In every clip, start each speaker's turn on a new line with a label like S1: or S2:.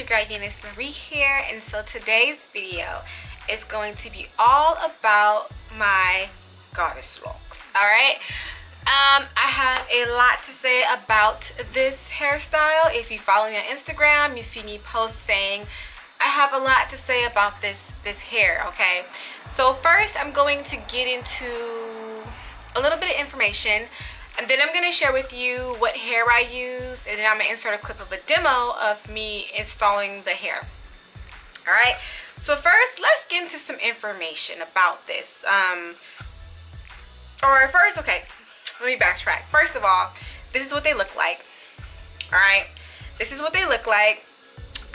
S1: your girl Euniycemari here, and so today's video is going to be all about my goddess locks. Alright, I have a lot to say about this hairstyle. If you follow me on Instagram, you see me post saying I have a lot to say about this hair. Okay, so first I'm going to get into a little bit of information, and then I'm going to share with you what hair I use, and then I'm going to insert a clip of a demo of me installing the hair. Alright, so first let's get into some information about this. Okay, let me backtrack. First of all, this is what they look like. Alright, this is what they look like.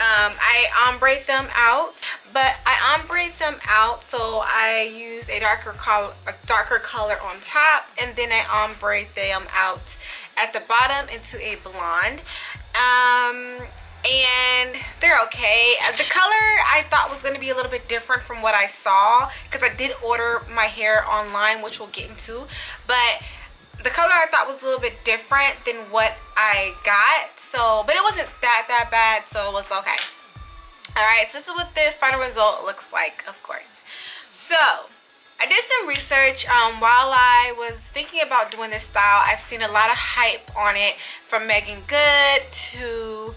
S1: I ombre them out, but I ombre them out, so I use a darker color on top, and then I ombre them out at the bottom into a blonde. And they're okay. The color I thought was going to be a little bit different from what I saw, because I did order my hair online, which we'll get into, but the color I thought was a little bit different than what I got. So, but it wasn't that bad, so it was okay. Alright, so this is what the final result looks like, of course. So I did some research while I was thinking about doing this style. I've seen a lot of hype on it, from Megan Good to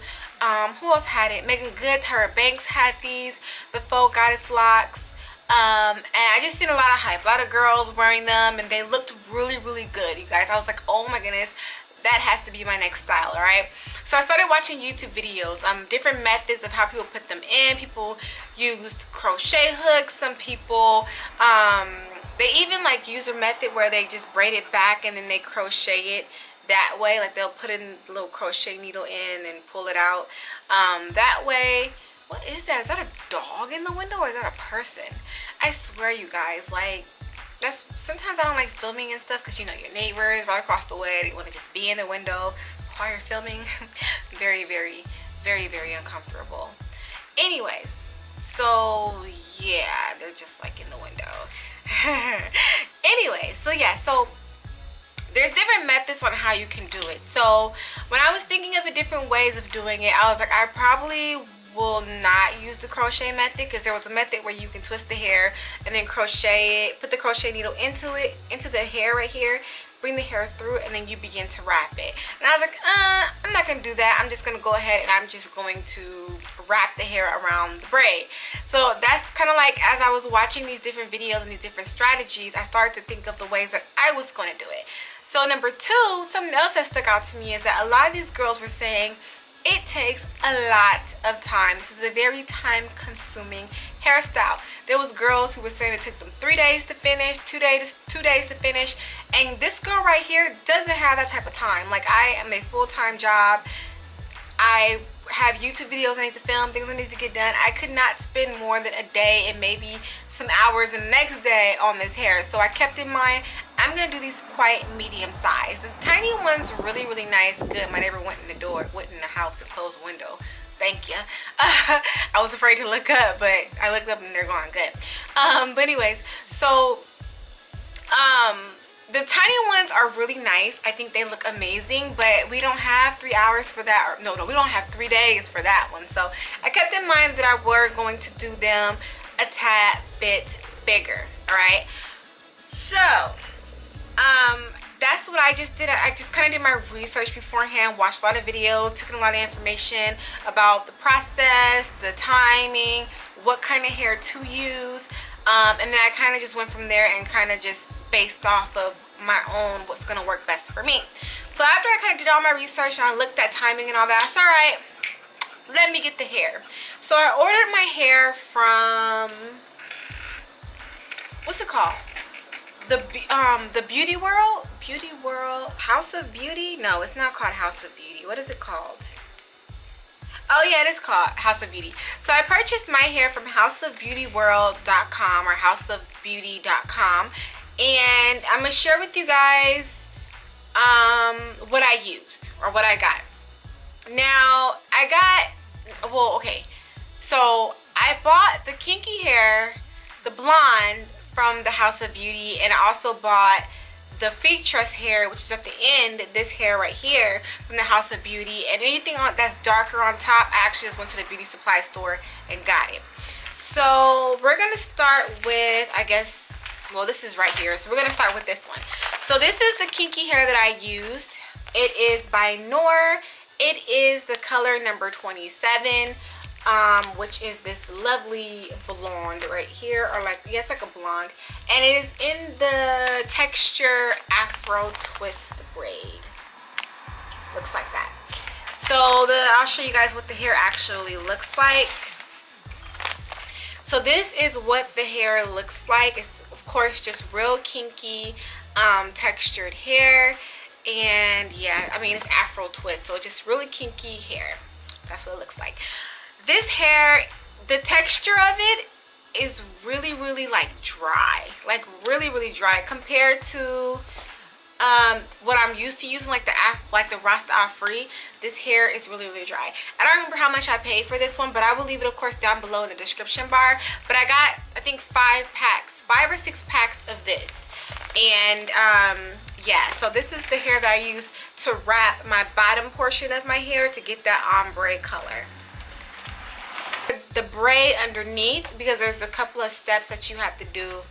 S1: who else had it? Megan Good, Tyra Banks had these, the Faux goddess locks. And I just seen a lot of hype, a lot of girls wearing them, and they looked really good, you guys. I was like, oh my goodness, that has to be my next style. All right, so I started watching YouTube videos, different methods of how people put them in. People used crochet hooks, some people they even like use a method where they just braid it back and then they crochet it that way, like they'll put in a little crochet needle in and pull it out that way. What is that? Is that a dog in the window, or is that a person? I swear, you guys, like, that's sometimes I don't like filming and stuff, because you know your neighbors right across the way, they want to just be in the window while you're filming. very uncomfortable. Anyways, so yeah, they're just like in the window. Anyway, so yeah, so there's different methods on how you can do it. So when I was thinking of the different ways of doing it, I was like, I probably will not use the crochet method, because there was a method where you can twist the hair and then crochet it, put the crochet needle into the hair right here, bring the hair through, and then you begin to wrap it. And I was like, I'm not gonna do that. I'm just gonna go ahead and I'm just going to wrap the hair around the braid. So that's kind of like, as I was watching these different videos and these different strategies, I started to think of the ways that I was going to do it. So number two, something else that stuck out to me is that a lot of these girls were saying it takes a lot of time. This is a very time-consuming hairstyle. There was girls who were saying it took them 3 days to finish, 2 days to finish, and this girl right here doesn't have that type of time. Like, I am a full-time job. I have YouTube videos I need to film, things I need to get done. I could not spend more than a day and maybe some hours the next day on this hair. So I kept in mind, I'm gonna do these quite medium size. The tiny ones really nice. Good, my neighbor went in the house and closed the window. Thank you. I was afraid to look up, but I looked up and they're gone. Good. But anyways, so the tiny ones are really nice. I think they look amazing, but we don't have 3 hours for that. No, we don't have 3 days for that one. So I kept in mind that I were going to do them a tad bit bigger. All right, so that's what I just did. I just kind of did my research beforehand, watched a lot of videos, took in a lot of information about the process, the timing, what kind of hair to use, and then I kind of just went from there and kind of just based off of my own what's going to work best for me. So after I kind of did all my research and I looked at timing and all that, I said, all right, let me get the hair. So I ordered my hair from, what's it called? The Beauty World, House of Beauty? No, it's not called House of Beauty. What is it called? Oh yeah, it is called House of Beauty. So I purchased my hair from houseofbeautyworld.com or houseofbeauty.com, and I'm gonna share with you guys what I used or what I got. Now okay, so I bought the kinky hair, the blonde, from the House of Beauty, and I also bought the Freetress hair, which is at the end, this hair right here from the House of Beauty, and anything that's darker on top, I actually just went to the beauty supply store and got it. So we're gonna start with, I guess, well, this is right here, so we're gonna start with this one. So this is the Kinky hair that I used. It is by Noir. It is the color number 27, which is this lovely blonde right here, or like, yes, like a blonde, and it is in the texture Afro twist braid. Looks like that. So I'll show you guys what the hair actually looks like. So this is what the hair looks like. It's of course just real kinky textured hair, and yeah, I mean, it's Afro twist, so just really kinky hair. That's what it looks like. This hair, the texture of it is really like dry, like really dry compared to what I'm used to using, like the Rastafri. This hair is really dry. I don't remember how much I paid for this one, but I will leave it of course down below in the description bar. But I got, I think, 5 or 6 packs of this, and yeah, so this is the hair that I use to wrap my bottom portion of my hair to get that ombre color. The braid underneath, because there's a couple of steps that you have to do,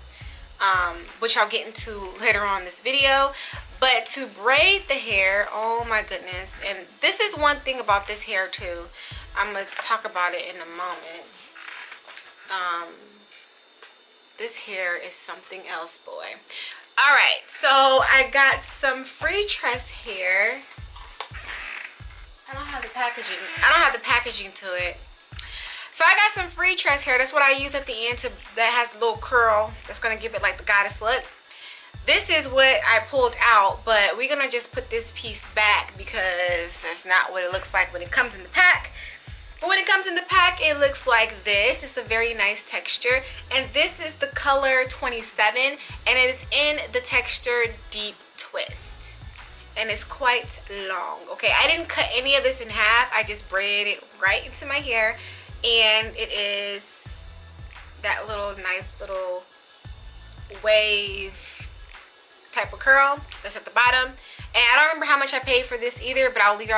S1: which I'll get into later on in this video. But to braid the hair, oh my goodness, and this is one thing about this hair too. I'm going to talk about it in a moment. This hair is something else, boy. Alright, so I got some Freetress hair. I don't have the packaging to it. So I got some Freetress hair. That's what I use at the end that has a little curl that's going to give it like the goddess look. This is what I pulled out, but we're going to just put this piece back because that's not what it looks like when it comes in the pack. But when it comes in the pack, it looks like this. It's a very nice texture, and this is the color 27, and it is in the texture Deep Twist, and it's quite long. Okay, I didn't cut any of this in half. I just braided it right into my hair, and it is that little nice little wave type of curl that's at the bottom. And I don't remember how much I paid for this either, but I'll leave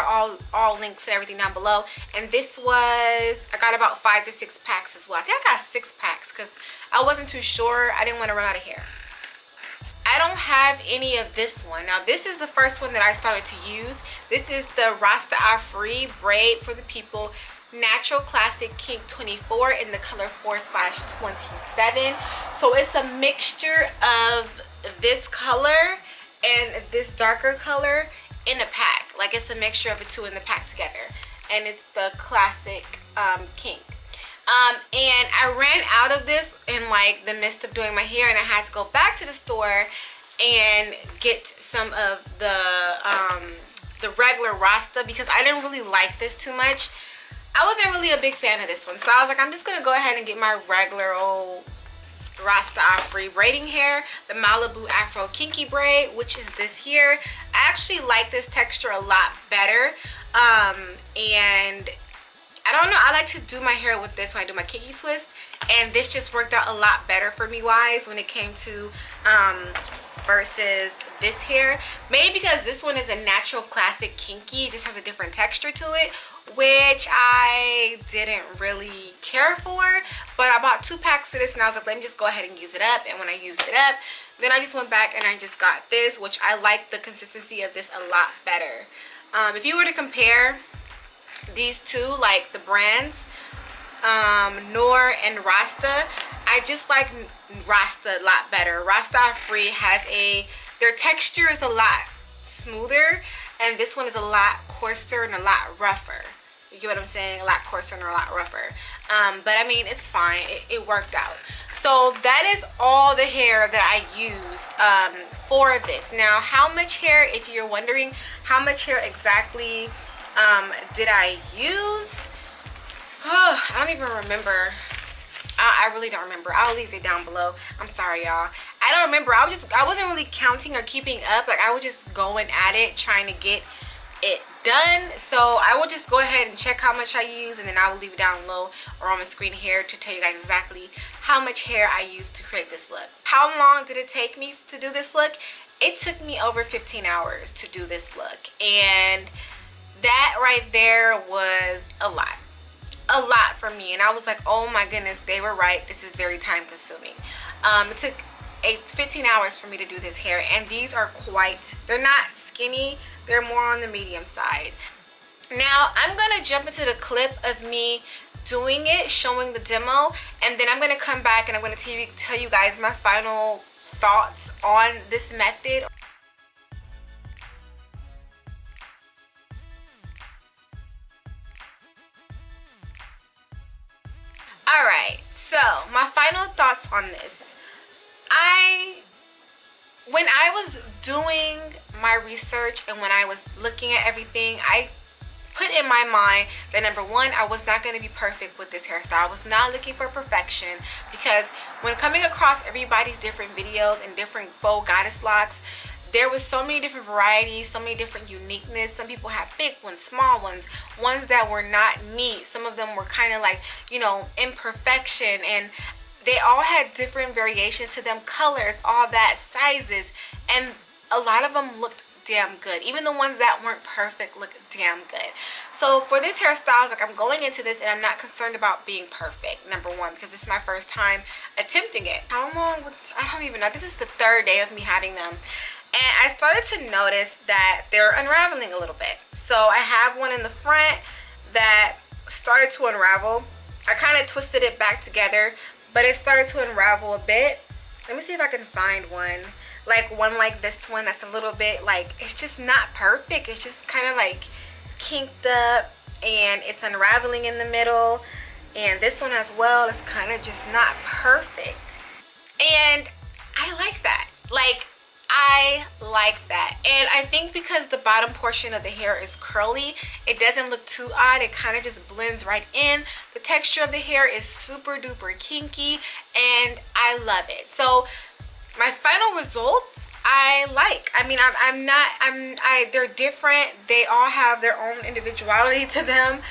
S1: all links and everything down below. And this was, I got about 5 to 6 packs as well. I think I got 6 packs because I wasn't too sure. I didn't want to run out of hair. I don't have any of this one. Now this is the first one that I started to use. This is the Rastafri braid for the people, Natural Classic Kink 24 in the color 4/27. So it's a mixture of this color and this darker color in a pack. Like, it's a mixture of the two in the pack together, and it's the classic Kink. And I ran out of this in like the midst of doing my hair, and I had to go back to the store and get some of the regular Rasta because I didn't really like this too much. I wasn't really a big fan of this one, so I was like, I'm just gonna go ahead and get my regular old Rastafri braiding hair, the Malibu Afro Kinky braid, which is this here. I actually like this texture a lot better, and I don't know, I like to do my hair with this when I do my kinky twist, and this just worked out a lot better for me wise when it came to versus this hair. Maybe because this one is a natural classic kinky, it just has a different texture to it, which I didn't really care for. But I bought 2 packs of this, and I was like, let me just go ahead and use it up. And when I used it up, then I just went back and I just got this, which I like the consistency of this a lot better. If you were to compare these two, like the brands, Noir and Rasta, I just like Rasta a lot better. Rastafri has their texture is a lot smoother, and this one is a lot coarser and a lot rougher. You get what I'm saying? A lot coarser and a lot rougher. But I mean, it's fine. It worked out. So that is all the hair that I used for this. Now, how much hair, if you're wondering how much hair exactly did I use? Oh, I don't even remember. I really don't remember. I'll leave it down below. I'm sorry, y'all. I don't remember. I wasn't really counting or keeping up. Like, I was just going at it, trying to get it done. So I will just go ahead and check how much I use, and then I will leave it down low or on the screen here to tell you guys exactly how much hair I used to create this look. How long did it take me to do this look? it took me over 15 hours to do this look, and that right there was a lot for me. And I was like, oh my goodness, they were right, this is very time consuming. It took 15 hours for me to do this hair, and these are they're not skinny, they're more on the medium side. Now I'm gonna jump into the clip of me doing it, showing the demo, and then I'm gonna come back and I'm gonna tell you guys my final thoughts on this method. Alright, so my final thoughts on this. When I was doing my research and when I was looking at everything, I put in my mind that number one, I was not going to be perfect with this hairstyle. I was not looking for perfection, because when coming across everybody's different videos and different faux goddess locks, there was so many different varieties, so many different uniqueness. Some people had big ones, small ones, ones that were not neat. Some of them were kind of like, you know, imperfection, and they all had different variations to them, colors, all that, sizes, and a lot of them looked damn good. Even the ones that weren't perfect looked damn good. So for this hairstyle, like, I'm going into this and I'm not concerned about being perfect, number one, because this is my first time attempting it. How long? I don't even know. This is the third day of me having them. And I started to notice that they're unraveling a little bit. So I have one in the front that started to unravel. I kind of twisted it back together, but it started to unravel a bit. Let me see if I can find one. Like one like this one that's a little bit like, it's just not perfect. It's just kind of like kinked up and it's unraveling in the middle. And this one as well is kind of just not perfect. And I like that. Like, I like that. And I think because the bottom portion of the hair is curly, it doesn't look too odd. It kind of just blends right in. The texture of the hair is super duper kinky and I love it. So my final results, I like. I mean, they're different. They all have their own individuality to them.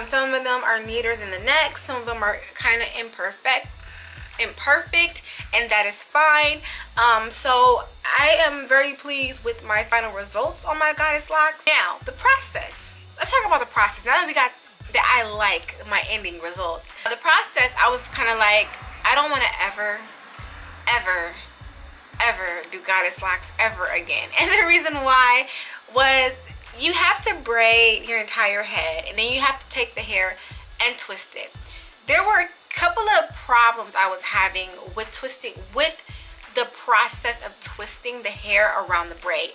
S1: Some of them are neater than the next. Some of them are kind of imperfect, and that is fine. So I am very pleased with my final results on my goddess locks. Now the process, let's talk about the process. Now that we got that, I like my ending results. The process, I was kind of like, I don't want to ever do goddess locks ever again. And the reason why was, you have to braid your entire head and then you have to take the hair and twist it. There were a couple of problems I was having with the process of twisting the hair around the braid.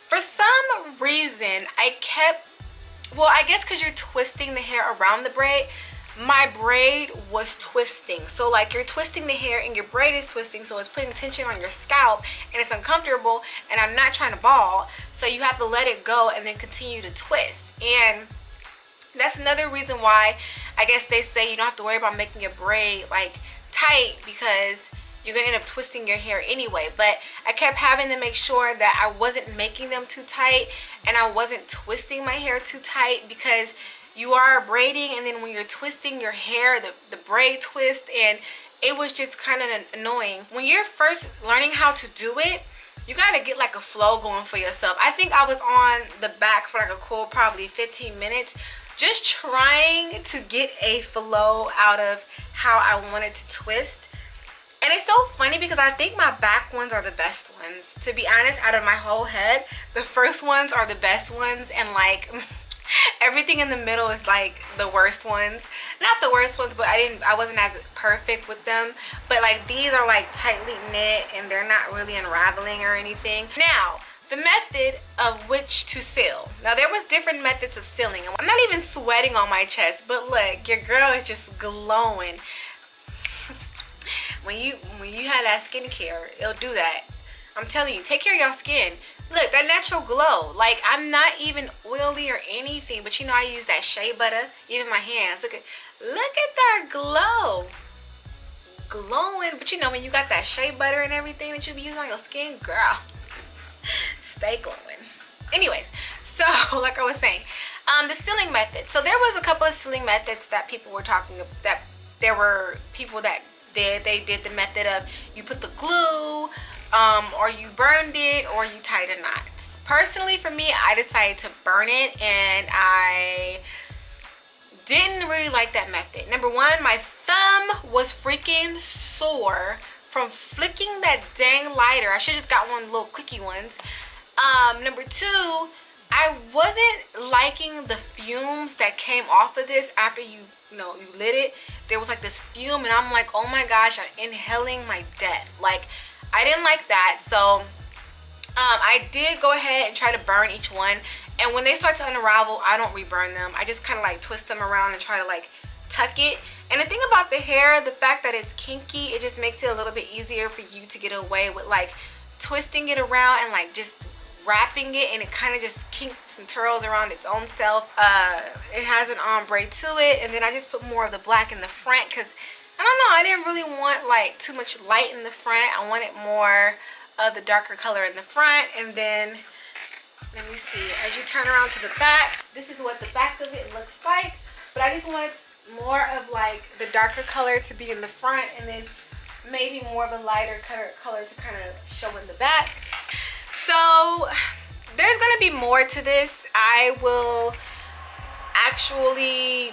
S1: For some reason, I guess because you're twisting the hair around the braid, my braid was twisting. So like, you're twisting the hair and your braid is twisting, so it's putting tension on your scalp and it's uncomfortable, and I'm not trying to ball, so you have to let it go and then continue to twist. And that's another reason why I guess they say you don't have to worry about making your braid like tight, because you're gonna end up twisting your hair anyway. But I kept having to make sure that I wasn't making them too tight and I wasn't twisting my hair too tight, because you are braiding and then when you're twisting your hair, the braid twist, and it was just kind of annoying. When you're first learning how to do it, you gotta get like a flow going for yourself. I think I was on the back for like a cool probably 15 minutes just trying to get a flow out of how I wanted to twist. And it's so funny because I think my back ones are the best ones. To be honest, out of my whole head, the first ones are the best ones, and like everything in the middle is like the worst ones. Not the worst ones, but I wasn't as perfect with them. But like, these are like tightly knit and they're not really unraveling or anything. Now, the method of which to seal. Now, there was different methods of sealing. I'm not even sweating on my chest, but look, your girl is just glowing. When you have that skincare, it'll do that. I'm telling you, take care of your skin. Look, that natural glow. Like, I'm not even oily or anything, but you know, I use that shea butter, even my hands. Look at that glow. Glowing. But you know, when you got that shea butter and everything that you be using on your skin, girl, stay glowing. Anyways, so like I was saying, the sealing method. So there was a couple of sealing methods that people were talking about, that there were people that they did the method of, you put the glue or you burned it, or you tied a knot. Personally, for me, I decided to burn it, and I didn't really like that method. Number one, my thumb was freaking sore from flicking that dang lighter. I should have just got one of the little clicky ones. Number two, I wasn't liking the fumes that came off of this after you lit it. There was like this fume, and I'm like, oh my gosh, I'm inhaling my death. Like, I didn't like that. So I did go ahead and try to burn each one, and when they start to unravel, I don't reburn them. I just kind of like twist them around and try to like tuck it. And the thing about the hair, the fact that it's kinky, it just makes it a little bit easier for you to get away with like twisting it around and like just wrapping it, and it kind of just kinks and twirls around its own self. It has an ombre to it, and then I just put more of the black in the front because I don't know, I didn't really want like too much light in the front. I wanted more of the darker color in the front. And then let me see, as you turn around to the back, this is what the back of it looks like, but I just wanted more of like the darker color to be in the front, and then maybe more of a lighter color to kind of show in the back. So there's gonna be more to this. I will actually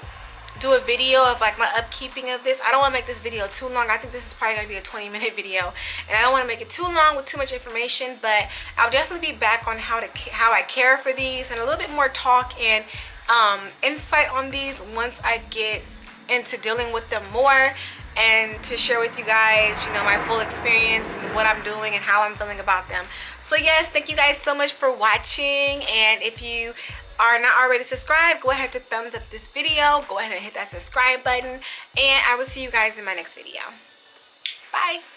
S1: do a video of like my upkeeping of this. I don't want to make this video too long. I think this is probably going to be a 20-minute video, and I don't want to make it too long with too much information, but I'll definitely be back on how I care for these, and a little bit more talk and insight on these once I get into dealing with them more, and to share with you guys, my full experience and what I'm doing and how I'm feeling about them. So yes, thank you guys so much for watching, and if you are not already subscribed, go ahead and thumbs up this video. Go ahead and hit that subscribe button, and I will see you guys in my next video. Bye.